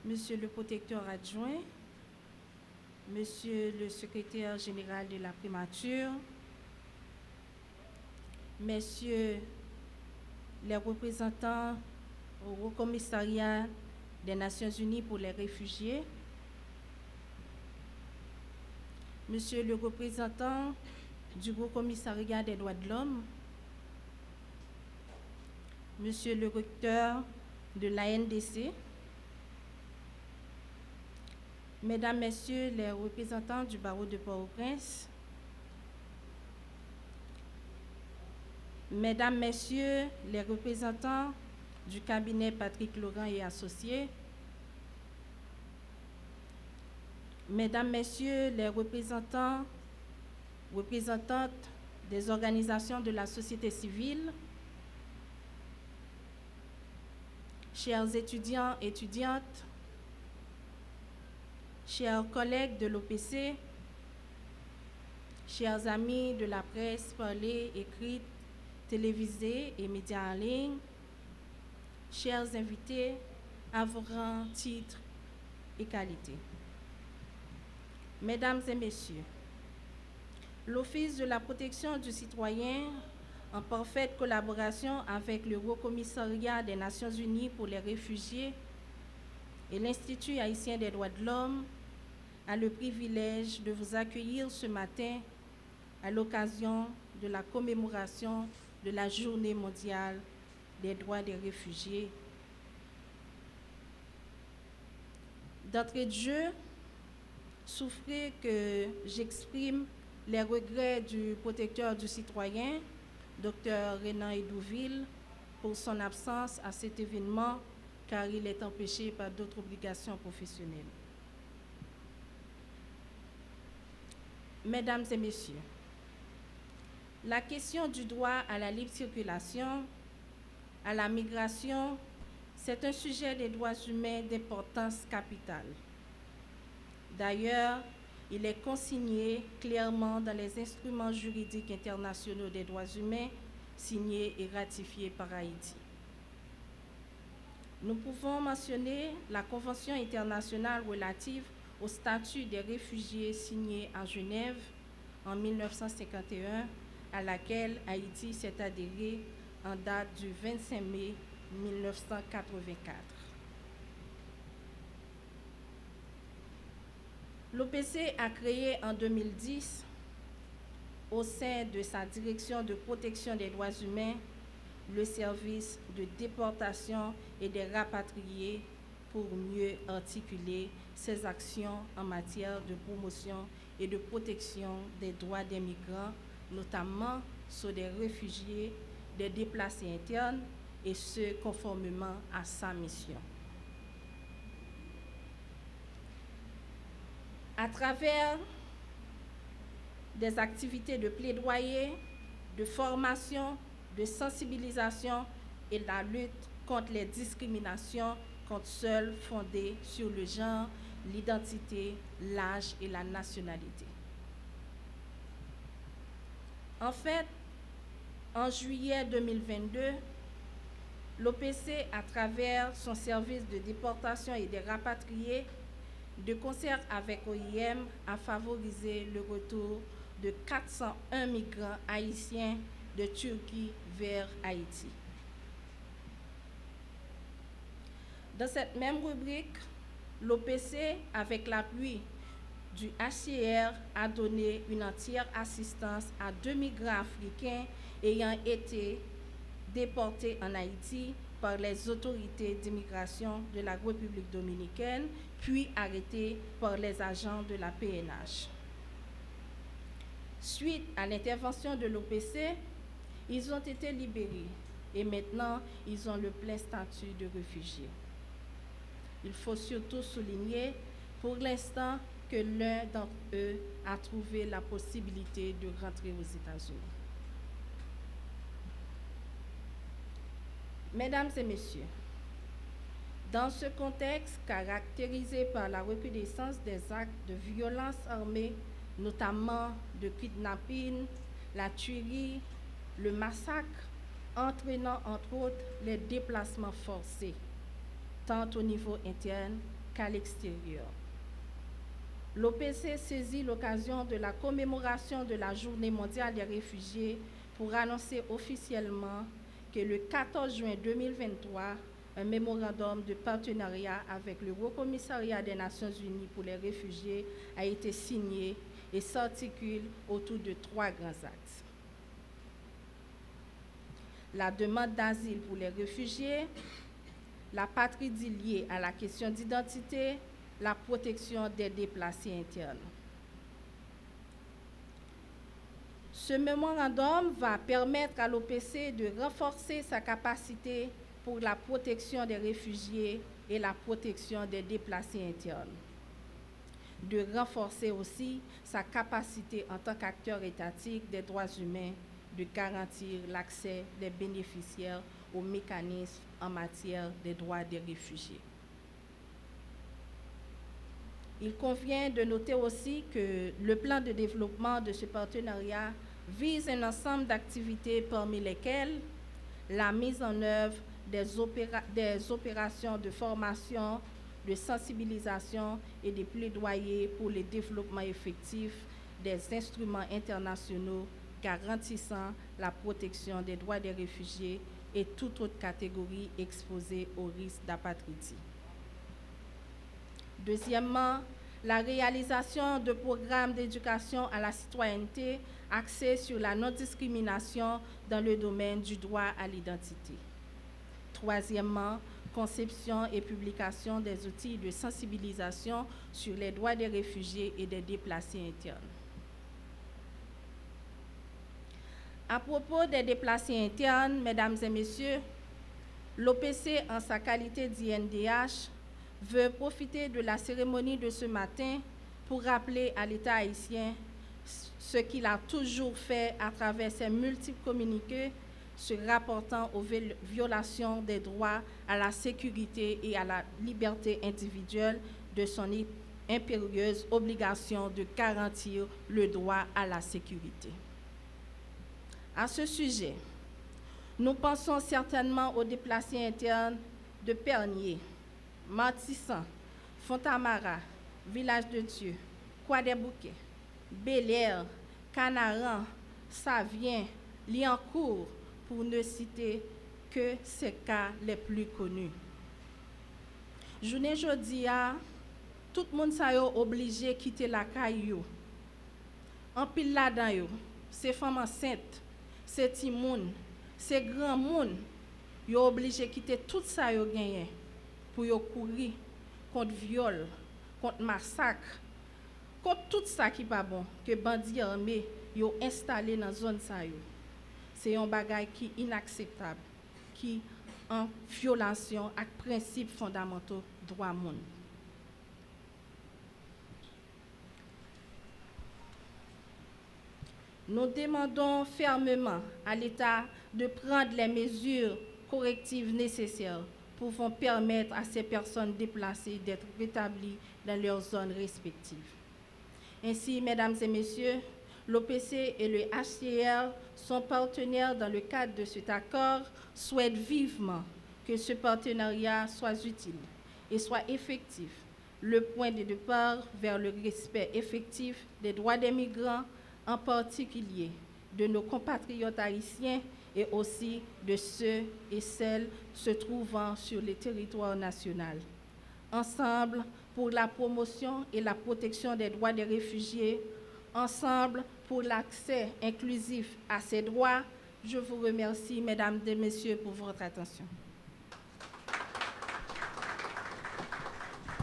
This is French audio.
Monsieur le protecteur adjoint, Monsieur le secrétaire général de la primature, Messieurs les représentants au Haut Commissariat des Nations Unies pour les réfugiés, Monsieur le représentant du Haut Commissariat des droits de l'homme, Monsieur le recteur de l'ANDC, Mesdames, Messieurs les représentants du barreau de Port-au-Prince, Mesdames, Messieurs les représentants du cabinet Patrick Laurent et Associés, Mesdames, Messieurs les représentantes des organisations de la société civile, chers étudiants, étudiantes, chers collègues de l'OPC, chers amis de la presse parlée, écrite, télévisée et médias en ligne, chers invités à vos rangs, titres et qualités. Mesdames et Messieurs, l'Office de la protection du citoyen, en parfaite collaboration avec le Haut Commissariat des Nations Unies pour les réfugiés et l'Institut haïtien des droits de l'homme, a le privilège de vous accueillir ce matin à l'occasion de la commémoration de la Journée mondiale des droits des réfugiés. D'entrée de jeu, souffrez que j'exprime les regrets du protecteur du citoyen, Dr Renan Edouville, pour son absence à cet événement, car il est empêché par d'autres obligations professionnelles. Mesdames et Messieurs, la question du droit à la libre circulation, à la migration, c'est un sujet des droits humains d'importance capitale. D'ailleurs, il est consigné clairement dans les instruments juridiques internationaux des droits humains signés et ratifiés par Haïti. Nous pouvons mentionner la Convention internationale relative au statut des réfugiés signée à Genève en 1951, à laquelle Haïti s'est adhéré en date du 25 mai 1984. L'OPC a créé en 2010, au sein de sa direction de protection des droits humains, le service de déportation et des rapatriés pour mieux articuler ses actions en matière de promotion et de protection des droits des migrants, notamment ceux des réfugiés, des déplacés internes, et ce, conformément à sa mission. À travers des activités de plaidoyer, de formation, de sensibilisation et la lutte contre les discriminations contre seules fondées sur le genre, l'identité, l'âge et la nationalité. En fait, en juillet 2022, l'OPC, à travers son service de déportation et des rapatriés, de concert avec OIM, a favorisé le retour de 401 migrants haïtiens de Turquie vers Haïti. Dans cette même rubrique, l'OPC, avec l'appui du HCR, a donné une entière assistance à 2 migrants africains ayant été déportés en Haïti par les autorités d'immigration de la République dominicaine, puis arrêtés par les agents de la PNH. Suite à l'intervention de l'OPC, ils ont été libérés et maintenant ils ont le plein statut de réfugiés. Il faut surtout souligner pour l'instant que l'un d'entre eux a trouvé la possibilité de rentrer aux États-Unis. Mesdames et Messieurs, dans ce contexte caractérisé par la recrudescence des actes de violence armée, notamment de kidnapping, la tuerie, le massacre, entraînant entre autres les déplacements forcés, tant au niveau interne qu'à l'extérieur. L'OPC saisit l'occasion de la commémoration de la Journée mondiale des réfugiés pour annoncer officiellement que le 14 juin 2023, un mémorandum de partenariat avec le Haut Commissariat des Nations Unies pour les réfugiés a été signé et s'articule autour de 3 grands axes. La demande d'asile pour les réfugiés, la patrie liée à la question d'identité, la protection des déplacés internes. Ce mémorandum va permettre à l'OPC de renforcer sa capacité pour la protection des réfugiés et la protection des déplacés internes, de renforcer aussi sa capacité en tant qu'acteur étatique des droits humains de garantir l'accès des bénéficiaires aux mécanismes en matière des droits des réfugiés. Il convient de noter aussi que le plan de développement de ce partenariat vise un ensemble d'activités parmi lesquelles la mise en œuvre des opérations de formation, de sensibilisation et des plaidoyers pour le développement effectif des instruments internationaux garantissant la protection des droits des réfugiés et toute autre catégorie exposée au risque d'apatridie. Deuxièmement, la réalisation de programmes d'éducation à la citoyenneté axés sur la non-discrimination dans le domaine du droit à l'identité. Troisièmement, conception et publication des outils de sensibilisation sur les droits des réfugiés et des déplacés internes. À propos des déplacés internes, mesdames et messieurs, l'OPC, en sa qualité d'INDH, veut profiter de la cérémonie de ce matin pour rappeler à l'État haïtien ce qu'il a toujours fait à travers ses multiples communiqués se rapportant aux violations des droits à la sécurité et à la liberté individuelle de son impérieuse obligation de garantir le droit à la sécurité. À ce sujet, nous pensons certainement aux déplacés internes de Pernier, Martissan, Fontamara, Village de Dieu, Croix-des-Bouquets, Bel-Air, Canaran, Savien, Liancourt, pour ne citer que ces cas les plus connus. Journée jodi a, tout le monde est obligé de quitter la caillou. En pile là-dedans, c'est femmes enceintes, c'est petits moun, c'est grand moun, yo obligé de quitter tout ça yo gagné pour yo courir contre viol, contre massacre, contre tout ça qui pas bon que bandits armés yo installé dans zone ça yo. C'est un bagage qui est inacceptable, qui en violation avec principes fondamentaux droit monde. Nous demandons fermement à l'État de prendre les mesures correctives nécessaires pour permettre à ces personnes déplacées d'être rétablies dans leurs zones respectives. Ainsi, mesdames et messieurs, l'OPC et le HCR sont partenaires dans le cadre de cet accord, souhaitent vivement que ce partenariat soit utile et soit effectif, le point de départ vers le respect effectif des droits des migrants, en particulier de nos compatriotes haïtiens et aussi de ceux et celles se trouvant sur le territoire national. Ensemble pour la promotion et la protection des droits des réfugiés, ensemble pour l'accès inclusif à ces droits. Je vous remercie, mesdames et messieurs, pour votre attention.